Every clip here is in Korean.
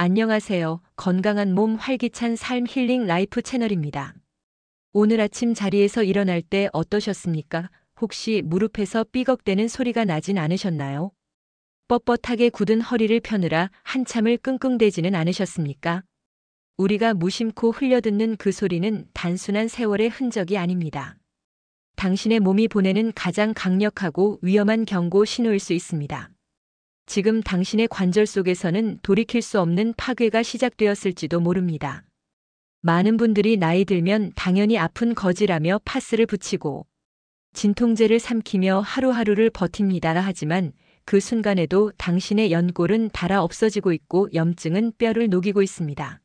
안녕하세요. 건강한 몸 활기찬 삶 힐링 라이프 채널입니다. 오늘 아침 자리에서 일어날 때 어떠셨습니까? 혹시 무릎에서 삐걱대는 소리가 나진 않으셨나요? 뻣뻣하게 굳은 허리를 펴느라 한참을 끙끙대지는 않으셨습니까? 우리가 무심코 흘려듣는 그 소리는 단순한 세월의 흔적이 아닙니다. 당신의 몸이 보내는 가장 강력하고 위험한 경고 신호일 수 있습니다. 지금 당신의 관절 속에서는 돌이킬 수 없는 파괴가 시작되었을지도 모릅니다. 많은 분들이 나이 들면 당연히 아픈 거지라며 파스를 붙이고 진통제를 삼키며 하루하루를 버팁니다. 하지만 그 순간에도 당신의 연골은 닳아 없어지고 있고 염증은 뼈를 녹이고 있습니다.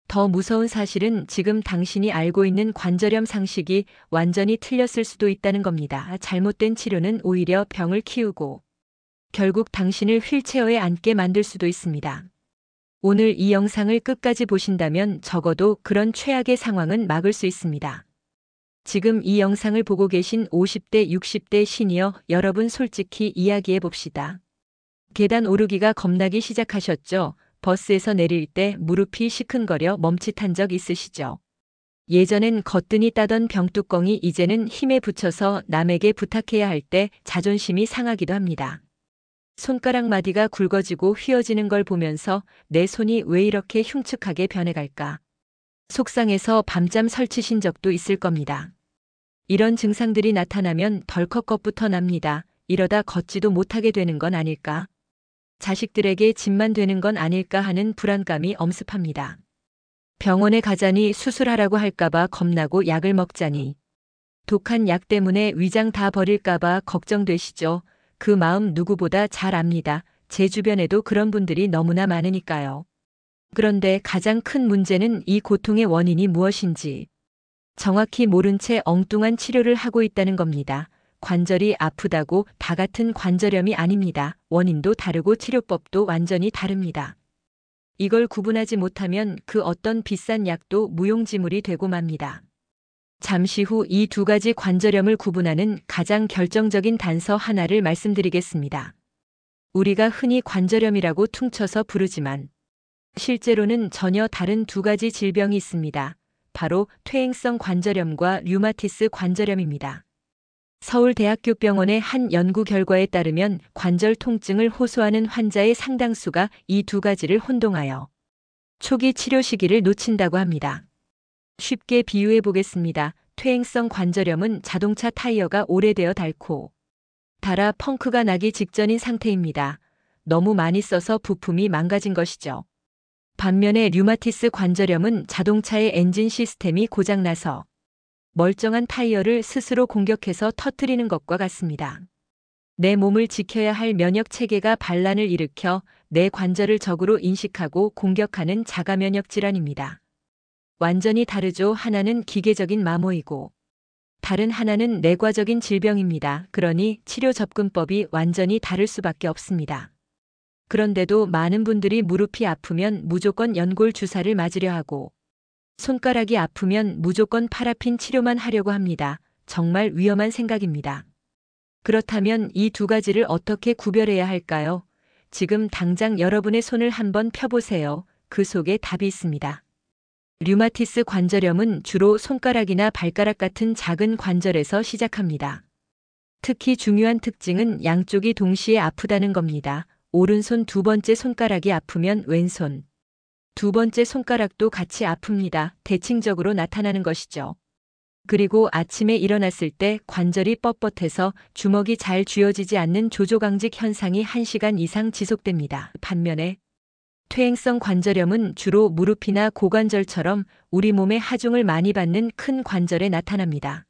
더 무서운 사실은 지금 당신이 알고 있는 관절염 상식이 완전히 틀렸을 수도 있다는 겁니다. 잘못된 치료는 오히려 병을 키우고 결국 당신을 휠체어에 앉게 만들 수도 있습니다. 오늘 이 영상을 끝까지 보신다면 적어도 그런 최악의 상황은 막을 수 있습니다. 지금 이 영상을 보고 계신 50대, 60대 시니어 여러분 솔직히 이야기해 봅시다. 계단 오르기가 겁나기 시작하셨죠? 버스에서 내릴 때 무릎이 시큰거려 멈칫한 적 있으시죠? 예전엔 거뜬히 따던 병뚜껑이 이제는 힘에 부쳐서 남에게 부탁해야 할 때 자존심이 상하기도 합니다. 손가락 마디가 굵어지고 휘어지는 걸 보면서 내 손이 왜 이렇게 흉측하게 변해갈까? 속상해서 밤잠 설치신 적도 있을 겁니다. 이런 증상들이 나타나면 덜컥 겁부터 납니다. 이러다 걷지도 못하게 되는 건 아닐까? 자식들에게 짐만 되는 건 아닐까 하는 불안감이 엄습합니다. 병원에 가자니 수술하라고 할까봐 겁나고 약을 먹자니 독한 약 때문에 위장 다 버릴까봐 걱정되시죠? 그 마음 누구보다 잘 압니다. 제 주변에도 그런 분들이 너무나 많으니까요. 그런데 가장 큰 문제는 이 고통의 원인이 무엇인지 정확히 모른 채 엉뚱한 치료를 하고 있다는 겁니다. 관절이 아프다고 다 같은 관절염이 아닙니다. 원인도 다르고 치료법도 완전히 다릅니다. 이걸 구분하지 못하면 그 어떤 비싼 약도 무용지물이 되고 맙니다. 잠시 후 이 두 가지 관절염을 구분하는 가장 결정적인 단서 하나를 말씀드리겠습니다. 우리가 흔히 관절염이라고 퉁쳐서 부르지만 실제로는 전혀 다른 두 가지 질병이 있습니다. 바로 퇴행성 관절염과 류마티스 관절염입니다. 서울대학교병원의 한 연구 결과에 따르면 관절 통증을 호소하는 환자의 상당수가 이 두 가지를 혼동하여 초기 치료 시기를 놓친다고 합니다. 쉽게 비유해 보겠습니다. 퇴행성 관절염은 자동차 타이어가 오래되어 닳아 펑크가 나기 직전인 상태입니다. 너무 많이 써서 부품이 망가진 것이죠. 반면에 류마티스 관절염은 자동차의 엔진 시스템이 고장나서 멀쩡한 타이어를 스스로 공격해서 터뜨리는 것과 같습니다. 내 몸을 지켜야 할 면역 체계가 반란을 일으켜 내 관절을 적으로 인식하고 공격하는 자가 면역 질환입니다. 완전히 다르죠. 하나는 기계적인 마모이고 다른 하나는 내과적인 질병입니다. 그러니 치료 접근법이 완전히 다를 수밖에 없습니다. 그런데도 많은 분들이 무릎이 아프면 무조건 연골 주사를 맞으려 하고 손가락이 아프면 무조건 파라핀 치료만 하려고 합니다. 정말 위험한 생각입니다. 그렇다면 이 두 가지를 어떻게 구별해야 할까요? 지금 당장 여러분의 손을 한번 펴보세요. 그 속에 답이 있습니다. 류마티스 관절염은 주로 손가락이나 발가락 같은 작은 관절에서 시작합니다. 특히 중요한 특징은 양쪽이 동시에 아프다는 겁니다. 오른손 두 번째 손가락이 아프면 왼손 두 번째 손가락도 같이 아픕니다. 대칭적으로 나타나는 것이죠. 그리고 아침에 일어났을 때 관절이 뻣뻣해서 주먹이 잘 쥐어지지 않는 조조강직 현상이 1시간 이상 지속됩니다. 반면에 퇴행성 관절염은 주로 무릎이나 고관절처럼 우리 몸의 하중을 많이 받는 큰 관절에 나타납니다.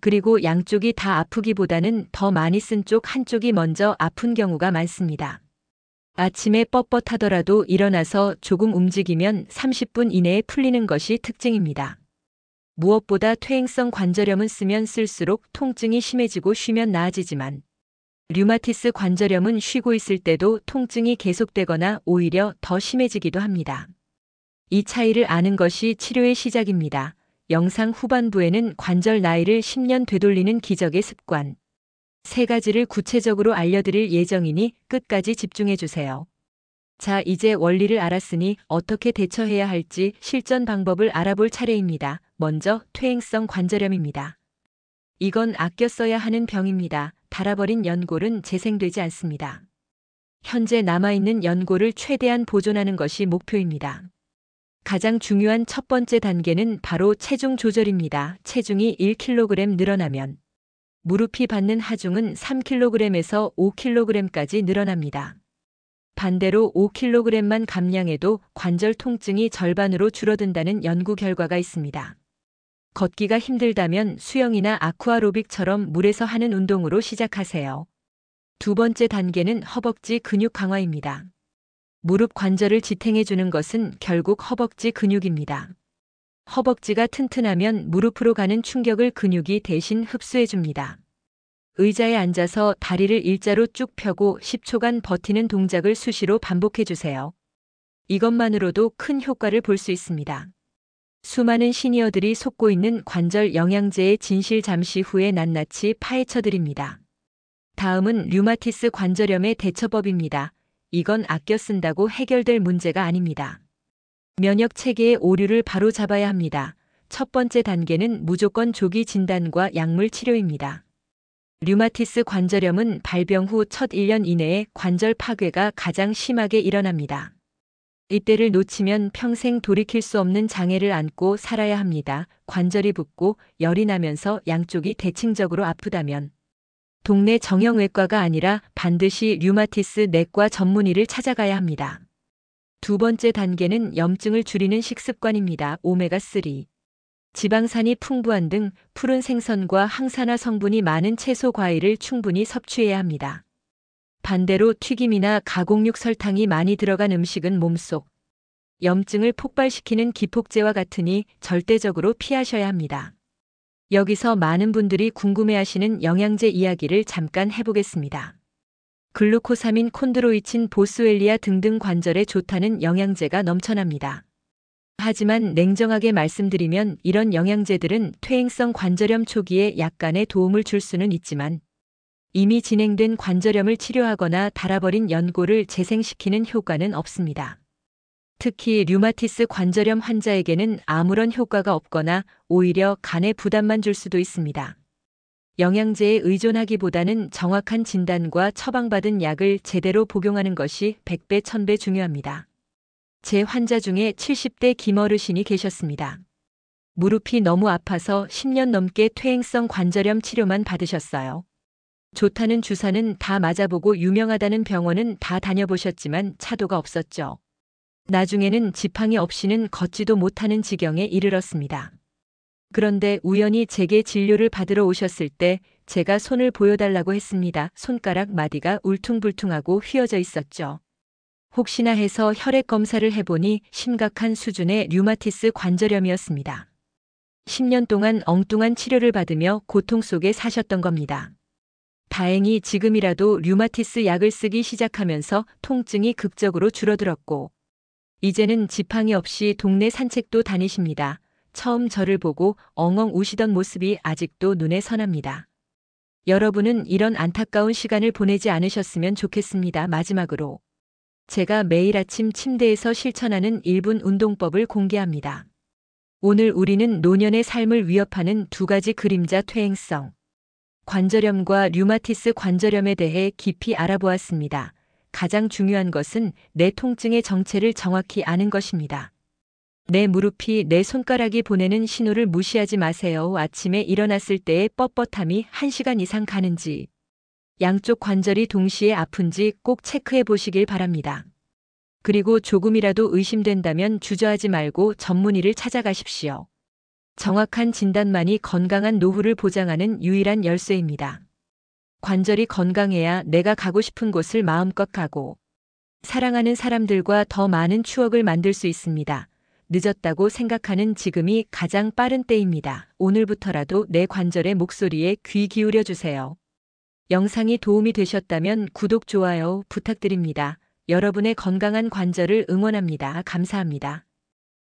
그리고 양쪽이 다 아프기보다는 더 많이 쓴 쪽 한쪽이 먼저 아픈 경우가 많습니다. 아침에 뻣뻣하더라도 일어나서 조금 움직이면 30분 이내에 풀리는 것이 특징입니다. 무엇보다 퇴행성 관절염은 쓰면 쓸수록 통증이 심해지고 쉬면 나아지지만 류마티스 관절염은 쉬고 있을 때도 통증이 계속되거나 오히려 더 심해지기도 합니다. 이 차이를 아는 것이 치료의 시작입니다. 영상 후반부에는 관절 나이를 10년 되돌리는 기적의 습관 3가지를 구체적으로 알려드릴 예정이니 끝까지 집중해 주세요. 자, 이제 원리를 알았으니 어떻게 대처해야 할지 실전 방법을 알아볼 차례입니다. 먼저 퇴행성 관절염입니다. 이건 아껴 써야 하는 병입니다. 닳아버린 연골은 재생되지 않습니다. 현재 남아있는 연골을 최대한 보존하는 것이 목표입니다. 가장 중요한 첫 번째 단계는 바로 체중 조절입니다. 체중이 1kg 늘어나면 무릎이 받는 하중은 3kg에서 5kg까지 늘어납니다. 반대로 5kg만 감량해도 관절 통증이 절반으로 줄어든다는 연구 결과가 있습니다. 걷기가 힘들다면 수영이나 아쿠아로빅처럼 물에서 하는 운동으로 시작하세요. 두 번째 단계는 허벅지 근육 강화입니다. 무릎 관절을 지탱해 주는 것은 결국 허벅지 근육입니다. 허벅지가 튼튼하면 무릎으로 가는 충격을 근육이 대신 흡수해 줍니다. 의자에 앉아서 다리를 일자로 쭉 펴고 10초간 버티는 동작을 수시로 반복해 주세요. 이것만으로도 큰 효과를 볼 수 있습니다. 수많은 시니어들이 속고 있는 관절 영양제의 진실 잠시 후에 낱낱이 파헤쳐 드립니다. 다음은 류마티스 관절염의 대처법입니다. 이건 아껴 쓴다고 해결될 문제가 아닙니다. 면역 체계의 오류를 바로 잡아야 합니다. 첫 번째 단계는 무조건 조기 진단과 약물 치료입니다. 류마티스 관절염은 발병 후 첫 1년 이내에 관절 파괴가 가장 심하게 일어납니다. 이때를 놓치면 평생 돌이킬 수 없는 장애를 안고 살아야 합니다. 관절이 붓고 열이 나면서 양쪽이 대칭적으로 아프다면 동네 정형외과가 아니라 반드시 류마티스 내과 전문의를 찾아가야 합니다. 두 번째 단계는 염증을 줄이는 식습관입니다. 오메가3, 지방산이 풍부한 등 푸른 생선과 항산화 성분이 많은 채소 과일을 충분히 섭취해야 합니다. 반대로 튀김이나 가공육 설탕이 많이 들어간 음식은 몸속 염증을 폭발시키는 기폭제와 같으니 절대적으로 피하셔야 합니다. 여기서 많은 분들이 궁금해하시는 영양제 이야기를 잠깐 해보겠습니다. 글루코사민, 콘드로이친, 보스웰리아 등등 관절에 좋다는 영양제가 넘쳐납니다. 하지만 냉정하게 말씀드리면 이런 영양제들은 퇴행성 관절염 초기에 약간의 도움을 줄 수는 있지만 이미 진행된 관절염을 치료하거나 닳아버린 연골을 재생시키는 효과는 없습니다. 특히 류마티스 관절염 환자에게는 아무런 효과가 없거나 오히려 간에 부담만 줄 수도 있습니다. 영양제에 의존하기보다는 정확한 진단과 처방받은 약을 제대로 복용하는 것이 100배, 1000배 중요합니다. 제 환자 중에 70대 김어르신이 계셨습니다. 무릎이 너무 아파서 10년 넘게 퇴행성 관절염 치료만 받으셨어요. 좋다는 주사는 다 맞아보고 유명하다는 병원은 다 다녀보셨지만 차도가 없었죠. 나중에는 지팡이 없이는 걷지도 못하는 지경에 이르렀습니다. 그런데 우연히 제게 진료를 받으러 오셨을 때 제가 손을 보여달라고 했습니다. 손가락 마디가 울퉁불퉁하고 휘어져 있었죠. 혹시나 해서 혈액 검사를 해보니 심각한 수준의 류마티스 관절염이었습니다. 10년 동안 엉뚱한 치료를 받으며 고통 속에 사셨던 겁니다. 다행히 지금이라도 류마티스 약을 쓰기 시작하면서 통증이 극적으로 줄어들었고 이제는 지팡이 없이 동네 산책도 다니십니다. 처음 저를 보고 엉엉 우시던 모습이 아직도 눈에 선합니다. 여러분은 이런 안타까운 시간을 보내지 않으셨으면 좋겠습니다. 마지막으로 제가 매일 아침 침대에서 실천하는 1분 운동법을 공개합니다. 오늘 우리는 노년의 삶을 위협하는 두 가지 그림자 퇴행성 관절염과 류마티스 관절염에 대해 깊이 알아보았습니다. 가장 중요한 것은 내 통증의 정체를 정확히 아는 것입니다. 내 무릎이 내 손가락이 보내는 신호를 무시하지 마세요. 아침에 일어났을 때의 뻣뻣함이 1시간 이상 가는지, 양쪽 관절이 동시에 아픈지 꼭 체크해 보시길 바랍니다. 그리고 조금이라도 의심된다면 주저하지 말고 전문의를 찾아가십시오. 정확한 진단만이 건강한 노후를 보장하는 유일한 열쇠입니다. 관절이 건강해야 내가 가고 싶은 곳을 마음껏 가고 사랑하는 사람들과 더 많은 추억을 만들 수 있습니다. 늦었다고 생각하는 지금이 가장 빠른 때입니다. 오늘부터라도 내 관절의 목소리에 귀 기울여 주세요. 영상이 도움이 되셨다면 구독, 좋아요 부탁드립니다. 여러분의 건강한 관절을 응원합니다. 감사합니다.